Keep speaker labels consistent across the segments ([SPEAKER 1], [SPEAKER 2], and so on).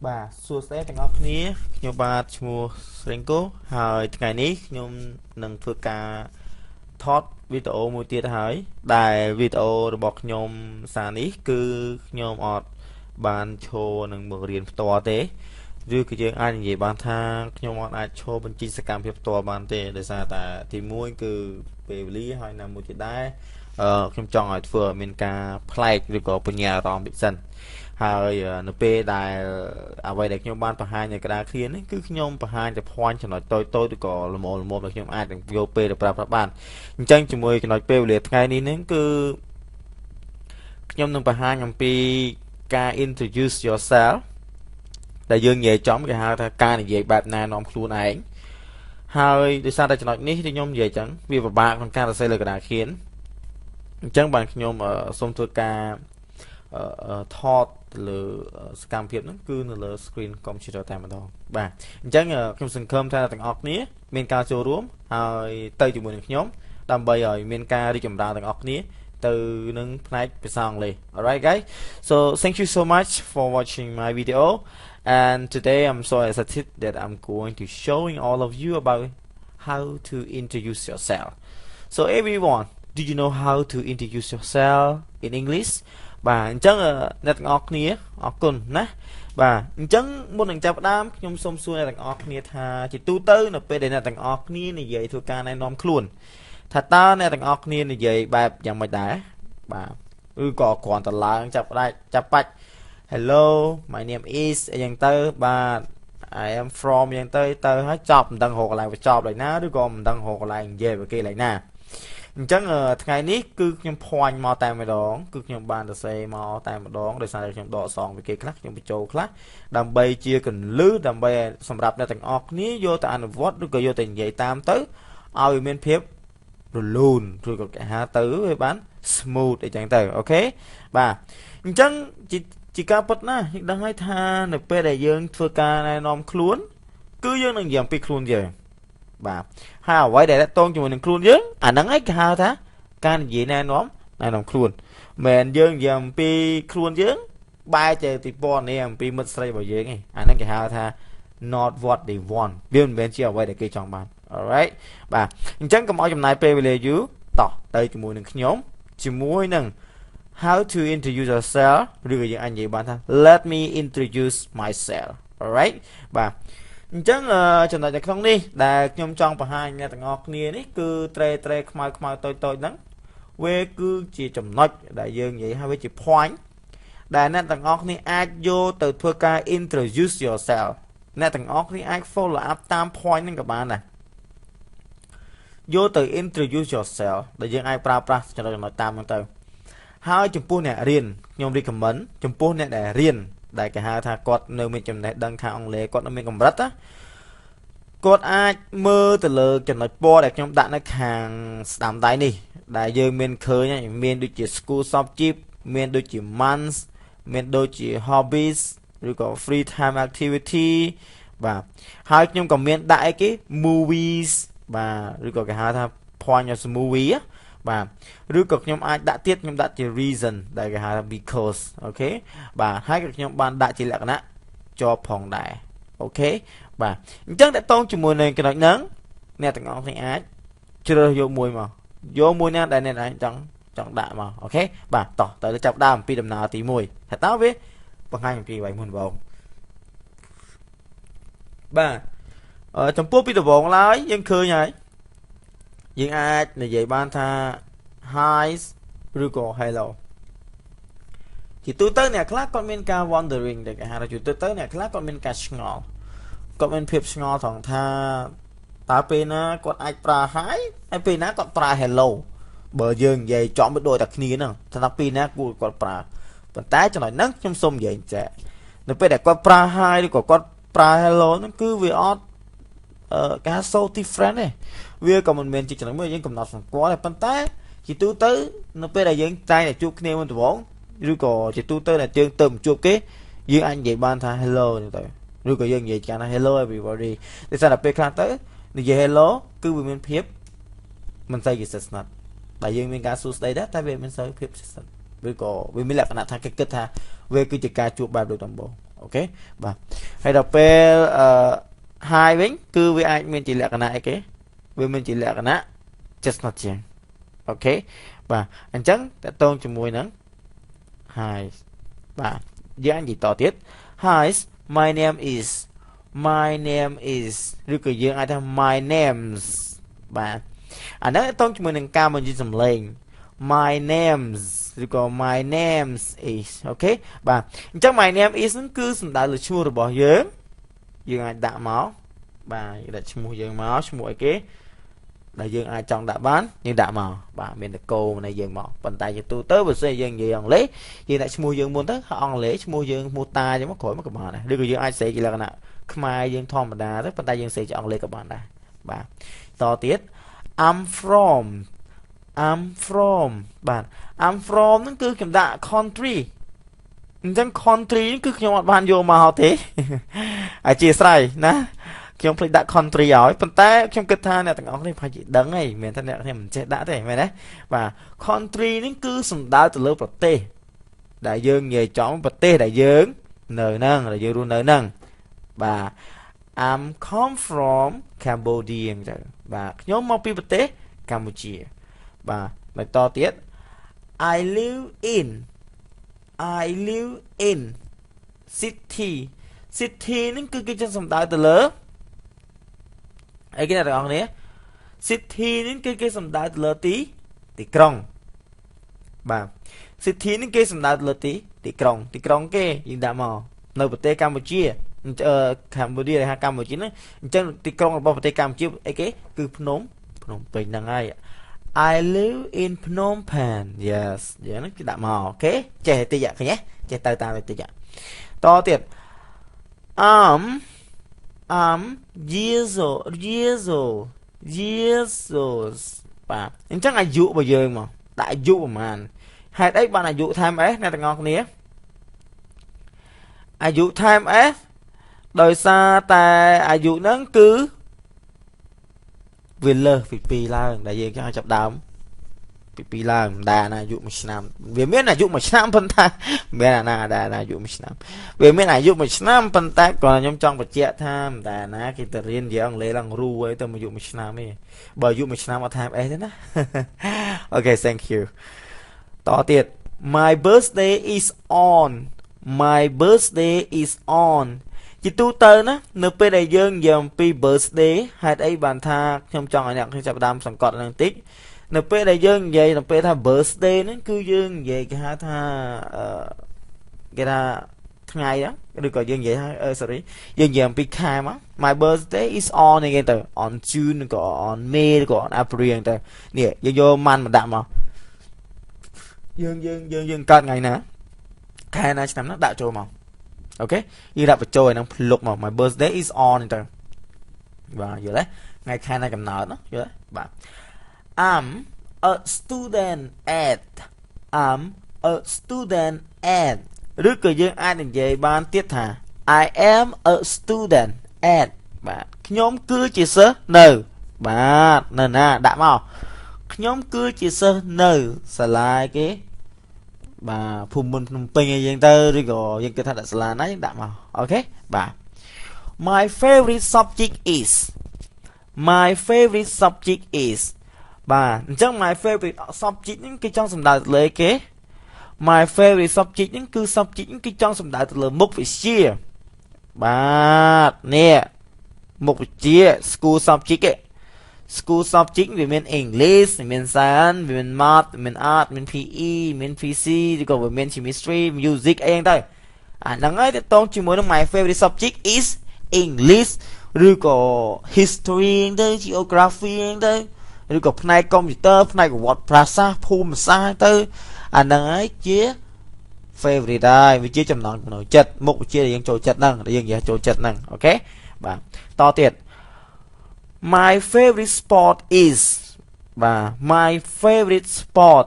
[SPEAKER 1] បាទសួស្តីទាំងអស់គ្នាខ្ញុំបាទឈ្មោះស្រីកូហើយថ្ងៃនេះខ្ញុំនឹងធ្វើការថតវីដេអូមួយទៀតហើយដែលវីដេអូរបស់ខ្ញុំសារនេះគឺខ្ញុំអត់បានឈរនឹងបង្រៀនផ្ទាល់ទេឬក៏យើងអាចនិយាយបានថាខ្ញុំអត់អាចឈរបញ្ជីសកម្មភាពផ្ទាល់បានទេដោយសារតែទី1គឺពេលវេលាហើយណាមួយទៀតដែរខ្ញុំចង់ឲ្យធ្វើឲ្យមានការប្លែកឬក៏បញ្ញាអារម្មណ៍ពិសិដ្ឋហើយនៅពេលដែលអ្វីដែលខ្ញុំបានបង្ហាញនៅក្តារឃ្លានេះគឺខ្ញុំបង្ហាញតែ point ចំណុចតូចៗឬក៏ល្មមៗដែលខ្ញុំអាចនឹងយកពេលទៅប្រើប្រាស់បានអញ្ចឹងជាមួយចំណុចពេលវេលាថ្ងៃនេះហ្នឹងគឺខ្ញុំនឹងបង្ហាញអំពីការ introduce yourself ដែលយើងនិយាយចំគេហៅថាការនិយាយបែបណែនាំខ្លួនឯងហើយដោយសារតែចំណុចនេះที่ខ្ញុំនិយាយចឹងវាពិបាកក្នុងការសរសេរលើក្តារឃ្លាអញ្ចឹងបានខ្ញុំសូមធ្វើការថតលើសកម្មភាពហ្នឹងគឺនៅលើ screen computer តែម្ដងបាទអញ្ចឹងខ្ញុំសង្ឃឹមថាទាំងអស់គ្នាមានការចូលរួមហើយទៅជាមួយនឹងខ្ញុំដើម្បីឲ្យមានការរីកចម្រើនទាំងអស់គ្នាទៅនឹងផ្នែកភាសាអង់គ្លេស Alright guys so thank you so much for watching my video and today I'm so excited that I'm going to showing all of you about how to introduce yourself so everyone do you know how to introduce yourself in Englishបាទអញ្ចឹងអ្នកទាំងអស់គ្នាអរគុណណាបាទអញ្ចឹងមុននឹងចាប់ផ្ដើមខ្ញុំសូមសួរអ្នកទាំងអស់គ្នាថាជាទូទៅនៅពេលដែលអ្នកទាំងអស់គ្នានិយាយធ្វើការណែនាំខ្លួនថាតើអ្នកទាំងអស់គ្នានិយាយបែបយ៉ាងម៉េចដែរបាទឬក៏គ្រាន់តែឡើងចាប់បាច់ Hello my name is អីយ៉ាងទៅបាទ I am from យ៉ាងទៅហើយចប់មិនដឹងរកកន្លែងបញ្ចប់ឡើយណាឬក៏មិនដឹងរកកន្លែងនិយាយvớiគេឡើយណាអញ្ចឹងថ្ងៃនេះគឺខ្ញុំភ័ញមកតែម្ដងគឺខ្ញុំបានសរសេរមកតែម្ដងដោយសារតែខ្ញុំដកសងពីគេខ្លះខ្ញុំបញ្ចូលខ្លះដើម្បីជាកន្លឹះដើម្បីសម្រាប់អ្នកទាំងអស់គ្នាយកទៅអនុវត្តឬក៏យកទៅនិយាយតាមទៅឲ្យមានភាពរលូនឬក៏គេហៅទៅឲ្យបាន smooth អីចឹងទៅអូខេបាទអញ្ចឹងជាការពិតណាស់យើងដឹងហើយថានៅពេលដែលយើងធ្វើការណែនាំខ្លួនគឺយើងនឹងនិយាយអំពីខ្លួនយើងបាទហើយអ្វីដែលតងជាមួយនឹងខ្លួនយើងអាហ្នឹងឯងគេហៅថាការនិយាយណែនាំខ្លួនមិនយើងនិយាយអំពីខ្លួនយើងបែរទៅទីពណ៌នេះអំពីមិត្តស្រីរបស់យើងឯងអាហ្នឹងគេហៅថា not what they want វាមិនមែនជាអ្វីដែលគេចង់បាន alright បាទអញ្ចឹងកុំឲ្យចំណាយពេលវេលាយូរតោះទៅជាមួយនឹងខ្ញុំជាមួយនឹង how to introduce yourself ឬក៏យើងអាចនិយាយបានថា let me introduce myself alright បាទអញ្ចឹងចំណុចនៅក្នុងនេះដែលខ្ញុំចង់បង្ហាញអ្នកទាំងអស់គ្នានេះគឺត្រេខ្មៅតូចហ្នឹងវាគឺជាចំណុចដែលយើងនិយាយហើយវាជា point ដែលអ្នកទាំងអស់គ្នាអាចយកទៅធ្វើការ introduce yourself អ្នកទាំងអស់គ្នាអាច follow up តាម point ហ្នឹងក៏បានដែរយកទៅ introduce yourself ដែលយើងអាចប្រើប្រាស់ចំណុចតាមហ្នឹងទៅហើយចំពោះអ្នករៀនខ្ញុំ recommend ចំពោះអ្នកដែលរៀនដែលគេហៅថាគាត់នៅមានចំណេះដឹងខាងអង់គ្លេសគាត់នៅមានកម្រិតណាគាត់អាចមើលទៅលើចំណុចពណ៌ដែលខ្ញុំដាក់នៅខាងស្ដាំដៃនេះដែលយើងមានឃើញមានដូចជា school subject មានដូចជា months មានដូចជា hobbies ឬក៏ free time activity បាទហើយខ្ញុំក៏មានដាក់អីគេ movies បាទឬក៏គេហៅថា point of movie បាទឬក៏ខ្ញុំអាចដាក់ទៀតខ្ញុំដាក់ជា reason ដែលគេហៅថា because អូខេបាទហើយក៏ខ្ញុំបានដាក់ជាលក្ខណៈជាប់ផងដែរអូខេបាទអញ្ចឹងតើតងជាមួយនឹងចំណុចហ្នឹងអ្នកទាំងអស់គ្នាអាចជ្រើសយកមួយមកយកមួយណាដែលអ្នកឯងចង់ដាក់មកអូខេបាទតោះទៅចាប់ដើមពីដំណើរទី1ថាតើវាបង្ហាញអំពីអ្វីមុនបងបាទចំពោះពីដំបូងឡើយយើងឃើញហើយយើងអាចនិយាយបានថា hi ឬក៏ hello ជាទូទៅអ្នកខ្លះគាត់មានការ wondering ដែលគេហៅថាជាទូទៅអ្នកខ្លះគាត់មានការឆ្ងល់គាត់មានភាពឆ្ងល់ត្រង់ថាតើពេលណាគាត់អាចប្រើ hi ហើយពេលណាគាត់ប្រើ hello បើយើងនិយាយចំទៅដូចតែគ្នាហ្នឹងថាពេលណាគួរគាត់ប្រើប៉ុន្តែចំណុចហ្នឹងខ្ញុំសូមនិយាយចែកនៅពេលដែលគាត់ប្រើ hi ឬក៏គាត់ប្រើ hello ហ្នឹងគឺវាអត់ការ so different ទេវាក៏មិនមែនជាចំណុចមួយយើងកំណត់សម្គាល់តែប៉ុន្តែជាទូទៅនៅពេលដែលយើងតែងតែជួបគ្នាមុនដំបូងឬក៏ជាទូទៅដែលយើងទៅជួបគេយើងអាចនិយាយបានថា hello ហ្នឹងទៅឬក៏យើងនិយាយថា hello everybody តែសារតែពេលខ្លះទៅនិយាយ hello គឺវាមានភាពមិនសូវជាស្និទ្ធស្នាលតែយើងមានការសួរស្ដីដែរតែវាមិនសូវភាពស្និទ្ធស្នាលឬក៏វាមានលក្ខណៈថាគេគិតថាវាគឺជាការជួបបែបដូចដំបូង ok bà hay đọc về haiវិញគឺវាអាចមានជាលក្ខណៈអីគេវាមានជាលក្ខណៈ just not ជាងអូខេបាទអញ្ចឹងតកតងជាមួយនឹង hi បាទយើងនិយាយតទៀត hi my name is ឬក៏យើងអាចថា my names បាទអាហ្នឹងតងជាមួយនឹងការបញ្ចេញសំឡេង my names ឬក៏ my names is អូខេបាទអញ្ចឹង my name is ហ្នឹងគឺសំដៅលើឈ្មោះរបស់យើងអាចដាក់មកបាទយើងដាក់ឈ្មោះយើងមកឈ្មោះអីគេដែលយើងអាចចង់ដាក់បានយើងដាក់មកបាទមានតកោនៃយើងមកប៉ុន្តែជាទូទៅបើសិនយើងនិយាយអង់គ្លេសយើងដាក់ឈ្មោះយើងមុនទៅអង់គ្លេសឈ្មោះយើងឈ្មោះតាចឹងមកក្រោយមកក៏បានដែរឬក៏យើងអាចសេជាលក្ខណៈខ្មែរយើងធម្មតាទៅប៉ុន្តែយើងសេជាអង់គ្លេសក៏បានដែរបាទតទៀត I'm from បាទ I'm from ហ្នឹងគឺខ្ញុំដាក់ country អញ្ចឹង country គឺខ្ញុំអត់បានយកមកទេអធិស្ឋានណាខ្ញុំភ្លេចដាក់ country ឲ្យប៉ុន្តែខ្ញុំគិតថាអ្នកទាំងអស់គ្នាប្រហែលជាដឹងហីមិនមែនថាអ្នកគ្នាមិនចេះដាក់ទេមែនទេបាទ country នេះគឺសំដៅទៅលើប្រទេសដែលយើងនិយាយចំប្រទេសដែលយើងនៅហ្នឹងដែលយើងរស់នៅហ្នឹងបាទ I'm come from Cambodia អញ្ចឹងបាទខ្ញុំមកពីប្រទេសកម្ពុជាបាទបន្តទៀត I live in city នេះគឺគេចឹងសំដៅទៅលើអីគេអ្នកទាំងអស់គ្នា city នេះគឺគេសំដៅទៅលើទីក្រុងបាទ city នេះគេសំដៅទៅលើទីក្រុងគេយើងដាក់មកនៅប្រទេសកម្ពុជាកម្ពុជាដែលហៅកម្ពុជាហ្នឹងអញ្ចឹងទីក្រុងរបស់ប្រទេសកម្ពុជាអីគេគឺភ្នំពេញហ្នឹងហើយ I live in Phnom Penh yes យ៉ាងហ្នឹងគេដាក់មកអូខេចេះតិចឃើញទេចេះទៅតាមតិចតទៀត years old បាទអញ្ចឹងអាយុរបស់យើងមកដាក់អាយុប្រហែលហេតុអីបានអាយុ time s អ្នកទាំងអស់គ្នាអាយុ time s ដោយសារតែអាយុហ្នឹងគឺវាលើសពី2ឡើងដែលយើងចង់ចាប់ដើមពី2ឡើងមិនដែលអាយុ1ឆ្នាំវាមានអាយុ1ឆ្នាំប៉ុន្តែមិនមែនអាដែលអាយុ1ឆ្នាំវាមានអាយុ1ឆ្នាំប៉ុន្តែគាត់ខ្ញុំចង់បញ្ជាក់ថាមិនដែលណាគេទៅរៀននិយាយអង់គ្លេសឡើងរូអីទៅអាយុ1ឆ្នាំទេបើអាយុ1ឆ្នាំអត់ថែមអេសទេណាអូខេ thank you តទៀត my birthday is on ជាទូទៅណានៅពេលដែលយើងនិយាយអំពី birthday ហេតុអីបានថាខ្ញុំចង់ឲ្យអ្នកចាប់ផ្ដើមសង្កត់នឹងតិចនៅពេលដែលយើងនិយាយនៅពេលថា birthday ហ្នឹងគឺយើងនិយាយគេហៅថាគេថាថ្ងៃហ្នឹងឬក៏យើងនិយាយថាsorry យើងនិយាយអំពីខែមក my birthday is on ហ្នឹងគេទៅ on June ក៏ on May ក៏ on April ទៅនេះយើងយកម៉ាន់មកដាក់មកយើងកើតថ្ងៃណាខែណាឆ្នាំណាដាក់ចូលមកអូខេយើងដាក់បញ្ចូលឲ្យនឹងភ្លុកមក my birthday is on ទៅបាទយល់ទេថ្ងៃខែណាកំណើតណាយល់ទេបាទ I'm a student at ឬក៏យើងអាចនិយាយបានទៀតថា I am a student at បាទខ្ញុំគឺជាសិស្សនៅបាទនៅណាដាក់មកខ្ញុំគឺជាសិស្សនៅសាលាគេបាទភូមិភ្នំពេញអីយ៉ាងទៅឬក៏យើងគិតថាដាក់សាលាណាយើងដាក់មកអូខេបាទ my favorite subject is បាទអញ្ចឹង my favorite subject ហ្នឹងគេចង់សំដៅទៅលើគេ my favorite subject ហ្នឹងគឺ subject ហ្នឹងគេចង់សំដៅទៅលើមុខវិជ្ជាបាទនេះមុខវិជ្ជា school subject ឯ school subject វាមាន English វាមាន Science វាមាន Math វាមាន Art មាន PE មាន PC ឬក៏វាមាន Chemistry Music អីហ្នឹងទៅអាហ្នឹងហើយតើតជាមួយនឹង my favorite subject is English ឬក៏ History ទៅ Geography ទៅឬក៏ផ្នែក Computer ផ្នែកប្រវត្តិប្រាសាទភូមិសាស្ត្រទៅអាហ្នឹងហើយជា favorite ហើយវាជាចំណង់ចំណូលចិត្តមុខវិជ្ជាដែលយើងចូលចិត្តហ្នឹងដែលយើងនិយាយចូលចិត្តហ្នឹងអូខេបាទតទៀត my favorite sport is បាទ my favorite sport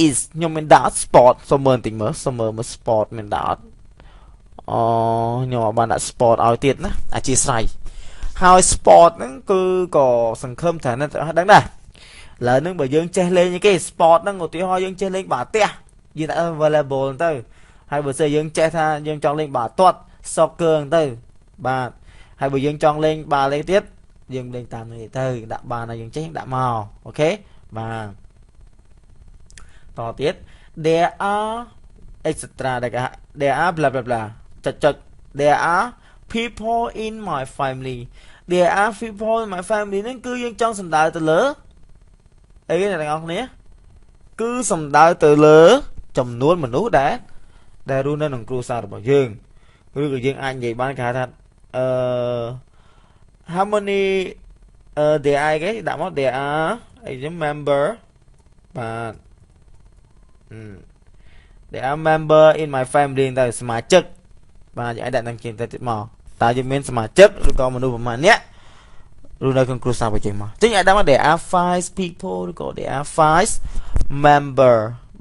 [SPEAKER 1] is ខ្ញុំមានដាក់ sport សុំមើលបន្តិចមើលសុំមើល sport មានដាក់ខ្ញុំអត់បានដាក់ sport ឲ្យទៀតណាអធិស្ឋានហើយ sport ហ្នឹងគឺក៏សង្ឃឹមថាអ្នកដឹងដែរឥឡូវហ្នឹងបើយើងចេះលេងអីគេ sport ហ្នឹងឧទាហរណ៍យើងចេះលេងបាល់ទះយើងដាក់ volleyball ទៅហើយបើសិនយើងចេះថាយើងចង់លេងបាល់ទាត់ soccer tới bà hay bởi dương chọn lên bà lên tiết dương lên tạm này từ đã bà này dương chết đã màu ok và tỏ tiết there are etc there are blah blah blah chật there are people in my family there are people in my family nên cứ dương trong sầm đại từ lỡ ấy cái này không nhé cứ sầm đại từ lỡ chồng nuốt mình nuốt đã luôn nên đồng cru sao được bảo dương cứ dương anh vậy ban cả thật how many there are cái đã mất there are I remember but there are member in my family តែសមាជិកបាទយើងអាចដាក់នឹងជាទៅទៀតមកតើយើងមានសមាជិកឬក៏មនុស្សប្រមាណអ្នកឬនៅក្នុងគ្រួសាររបស់យើងមកចឹងអាចដាក់មក there are 5 people ឬក៏ there are 5 member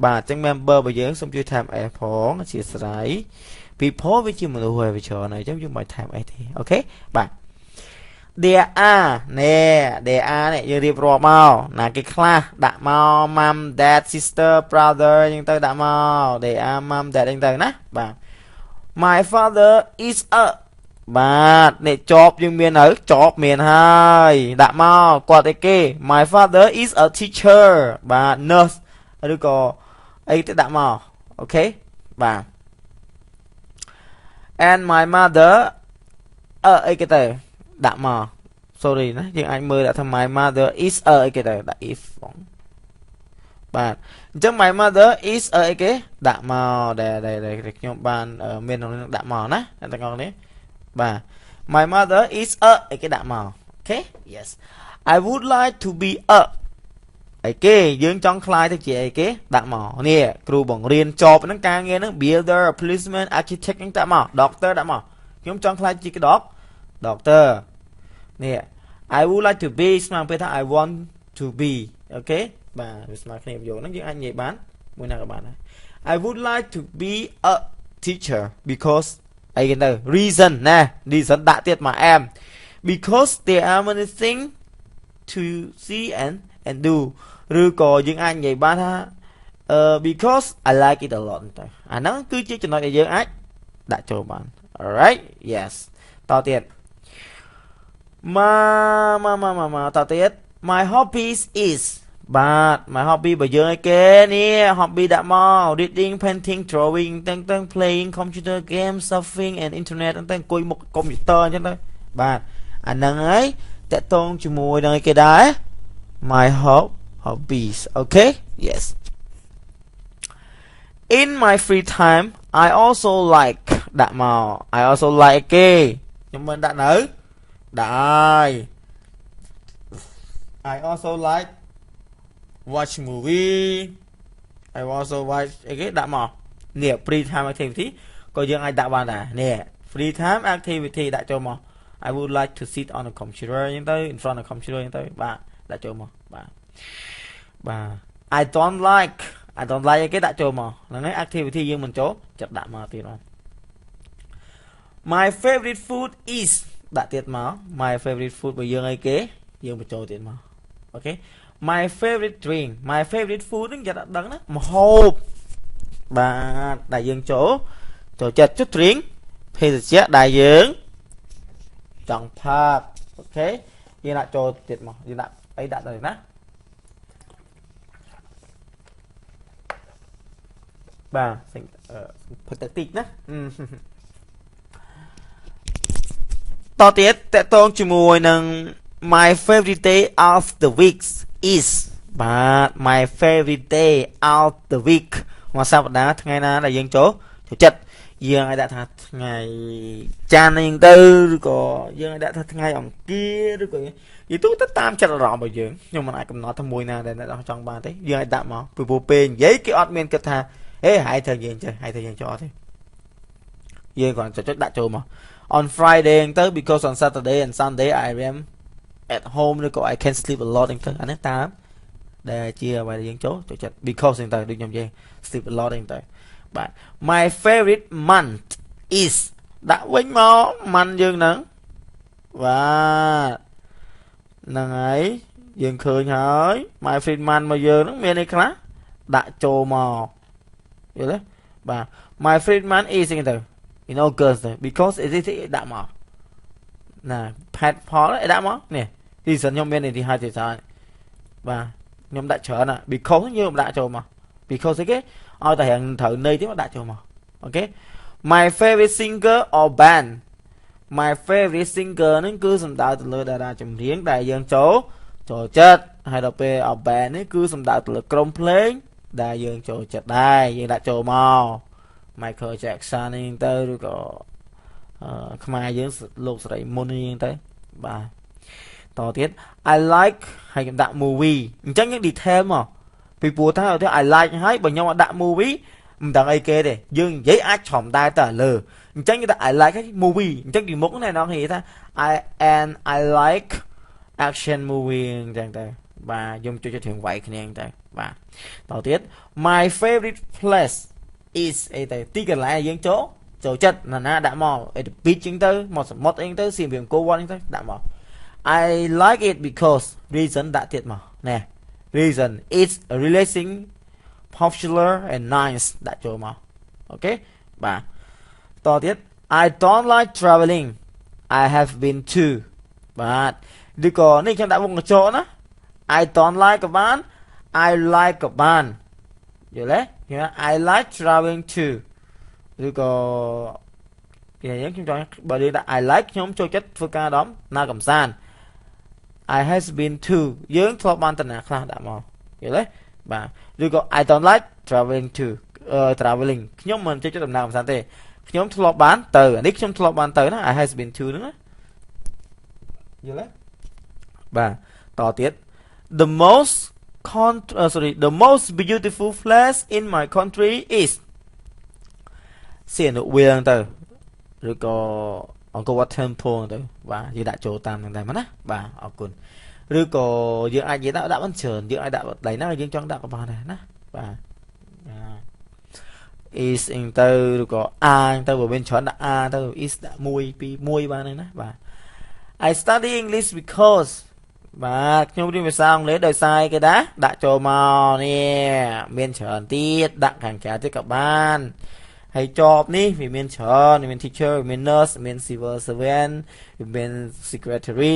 [SPEAKER 1] បាទចឹង member របស់យើងសូមជួយ time s ផងអធិស្ឋាន people វាជាមនុស្សហើយវាច្រើនហើយចឹងយើងមិន time s ទេអូខេបាទ there are ណែ there are នេះយើងរៀបរាប់មកណាគេខ្លះដាក់មក mom dad sister brother ចឹងទៅដាក់មក there are mom dad ចឹងទៅណាបាទ my father is a បាទនេះជាប់យើងមានហើយជាប់មានហើយដាក់មកគាត់អីគេ my father is a teacher បាទ nurse ឬក៏អីទៅដាក់មកអូខេបាទ and my mother អីគេទៅដាក់មក sorry ណាយើងអាចមើលដាក់ថា my mother is អីគេទៅដាក់ if បងបាទអញ្ចឹង my mother is អីគេដាក់មកដែលខ្ញុំបានមានដាក់មកណាអ្នកទាំងអស់គ្នាបាទ my mother is អីគេដាក់មកអូខេ yes I would like to be a អីគេយើងចង់ខ្លាយទៅជាអីគេដាក់មកនេះគ្រូបង្រៀនចប់ហ្នឹងការងារហ្នឹង builder policeman architect ហ្នឹងដាក់មក doctor ដាក់មកខ្ញុំចង់ខ្លាយជា doctor នេះ I would like to be ស្មើពេលថា I want to be អូខេបាទវាស្មើគ្នាប្រយោគហ្នឹងយើងអាចនិយាយបានមួយណាក៏បានដែរ I would like to be a teacher because អីគេទៅ reason ណា reason ដាក់ទៀតមក am because there are many things to see and do ឬក៏យើងអាចនិយាយបានថាbecause I like it a lot ទៅអាហ្នឹងគឺជាចំណុចដែលយើងអាចដាក់ចូលបាន alright yes តទៀតមកតទៀត my hobbies is បាទ my hobby របស់យើងអីគេនេះ hobby ដាក់មក reading painting drawing ទាំង playing computer game surfing and internet ទាំងអង្គុយមុខ computer អញ្ចឹងទៅបាទអាហ្នឹងហើយតកតងជាមួយនឹងអីគេដែរ my hobbies okay yes in my free time I also like ដាក់មក I also like គេខ្ញុំមិនដាក់នៅដាក់ហើយ I also like watch movie I also watch អីគេដាក់មកនេះ free time activity ក៏យើងអាចដាក់បានដែរនេះ free time activity ដាក់ចូលមក I would like to sit on a computer អញ្ចឹងទៅ in front of computer អញ្ចឹងទៅបាទដាក់ចូលមកបាទ I don't like អីគេដាក់ចូលមកហ្នឹងហើយ activity យើងមិនចូលចាប់ដាក់មកទៀតមក My favorite food is ដាក់ទៀតមក My favorite food របស់យើងអីគេយើងបញ្ចូលទៀតមកអូខេ My favorite drink My favorite food ហ្នឹងគេដាក់ដឹងណាម្ហូបបាទដែលយើងចូលចិត្តchút drink ភេសជ្ជៈដែលយើងចង់ផឹកអូខេយើងដាក់ចូលទៀតមកយើងដាក់អីដាក់ទៅណាបាទផឹកតិចណាតទៀតតកតងជាមួយនឹង my favorite day of the week is បាទ my favorite day of the week មួយសប្តាហ៍ថ្ងៃណាដែលយើងចូលចិត្តយើងអាចដាក់ថាថ្ងៃច័ន្ទហ្នឹងទៅឬក៏យើងអាចដាក់ថាថ្ងៃអង្គារឬក៏យីទូទៅតាមចិត្តអារម្មណ៍របស់យើងខ្ញុំមិនអាចកំណត់ថាមួយណាដែលអ្នកចង់បានទេយើងអាចដាក់មកពីព្រោះពេលនិយាយគេអត់មានគិតថាហេហើយត្រូវយើងចេះហើយត្រូវយើងចូលអត់ទេយើងគ្រាន់តែចុចដាក់ចូលមក on Friday ហ្នឹងទៅ because on Saturday and Sunday I am at home ឬក៏ I can sleep a lot ហ្នឹងទៅអានេះតាមដែលជាអ្វីដែលយើងចូលចិត្ត because ហ្នឹងទៅដូចខ្ញុំនិយាយ sleep a lot ហ្នឹងទៅបាទ my favorite month is ដាក់វិញមក month យើងហ្នឹងបាទហ្នឹងហើយយើងឃើញហើយ my favorite month មកយើងហ្នឹងមានអីខ្លះដាក់ចូលមកយល់ទេបាទ my favorite month is ហ្នឹងទៅ in August because it is đã mà nè pet Paul đấy đã mà nè reason nhóm bên này thì hai chữ sao và nhóm đã chờ nè because như đã chờ mà because cái tại hiện thử nơi tí mà đã chờ mà ok my favorite singer or band my favorite singer nó cứ sầm tạo từ lời đà chùm riêng đại dương chỗ trò chết hay đọc về ở band nó cứ sầm tạo từ lời crom play đại dương chỗ chết đại dương đã chờ màu Michael Jackson nên tới rồi có không ai dương lục sợi môn nên tới bàต่อ tiết I like hay đạn movie chắc những detail mà vì bùa ta thấy I like hay bởi nhau đạn movie mình tặng ai kê đây dương giấy ai chỏm tai tả lờ chắc như I like cái movie chắc gì muốn này nó thì ta I like action movie chẳng tay và dùng cho thuyền vậy cái này tay vàต่อ tiết my favorite place is a tay tí cái lại dương chỗ chỗ chất là na đã mò ở beach chính tới một anh tới xem biển cô quan tới đã mò I like it because reason đã thiệt mà nè reason it's relaxing popular and nice đã chỗ mà ok bàต่อ tiết I don't like traveling I have been to but đi có này trong đã vùng chỗ đó I don't like các bạn I like các bạn hiểu đấy I like traveling too đi có cái này chúng ta bởi vì I like nhóm cho chất phương ca đó na cầm san I has been to dưỡng thọ ban tận là đã mò hiểu đấy bà đi có I don't like traveling to traveling nhóm mình cho chất nào cầm san thế nhóm thọ bán từ nick nhóm thọ bán từ nó I has been to nữa hiểu đấy bàต่อ tiết the most the most beautiful place in my country is xiên quyền từ rồi có ông có temple từ và như đã chỗ tam này mà nè bà ở cùng rồi có giữa ai vậy đã bắn sườn giữa ai đã đấy nó riêng trong đạo của bà này nè và is in từ rồi có a từ ở bên chọn đã a từ is đã mui ba này nè và I study English because và nhưng đi về sao lấy đời sai cái đá đã cho màu nè miền chọn tiết đặng hàng trả tới các bạn hay job นี่ มี main เชิญ main teacher main nurse main civil servant main secretary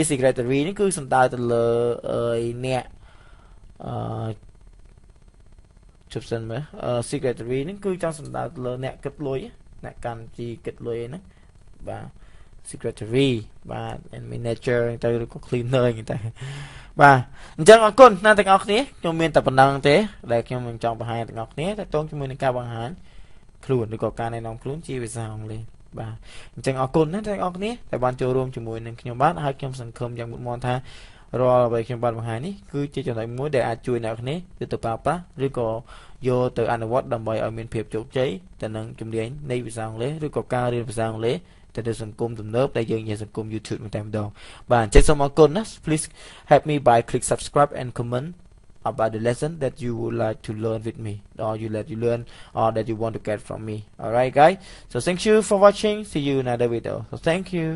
[SPEAKER 1] นี่คือสำตาตเลยเนี่ยจุดสันไหมsecretary นี่คือจังสำตาตเลยเนี่ยกึดลอยเนี่ยการจีกึดลอยนะบ่า secretary บ่า manager แต่ก็ cleaner อย่างแต่บ่าจังออกคนน่าแต่ออกนี้ខ្ញុំមានតែប៉ុណ្ណឹងទេដែលខ្ញុំនឹងចង់បង្ហាញទាំងអស់គ្នាតែតងជាមួយនឹងការបង្ហាញខ្លួនឬក៏ការណែនាំខ្លួនជាភាសាអង់គ្លេសបាទអញ្ចឹងអរគុណណាស់ទាំងអស់គ្នាដែលបានចូលរួមជាមួយនឹងខ្ញុំបាទហើយខ្ញុំសង្ឃឹមយ៉ាងមុតមមថារាល់អ្វីខ្ញុំបានបង្ហាញនេះគឺជាចំណុចមួយដែលអាចជួយអ្នកគ្នាទៅប្រើប្រាស់ឬក៏យកទៅអនុវត្តដើម្បីឲ្យមានភាពជោគជ័យទៅនឹងជំនាញនៃភាសាអង់គ្លេសឬក៏ការរៀនភាសាអង់គ្លេសទៅលើសង្គមទំនើបដែលយើងជាសង្គម YouTube តែម្ដងបាទអញ្ចឹងសូមអរគុណណា Please help me by click subscribe and comment about the lesson that you would like to learn with me or you learn or that you want to get from me. Alright guys, so thank you for watching. See you in another video. So thank you.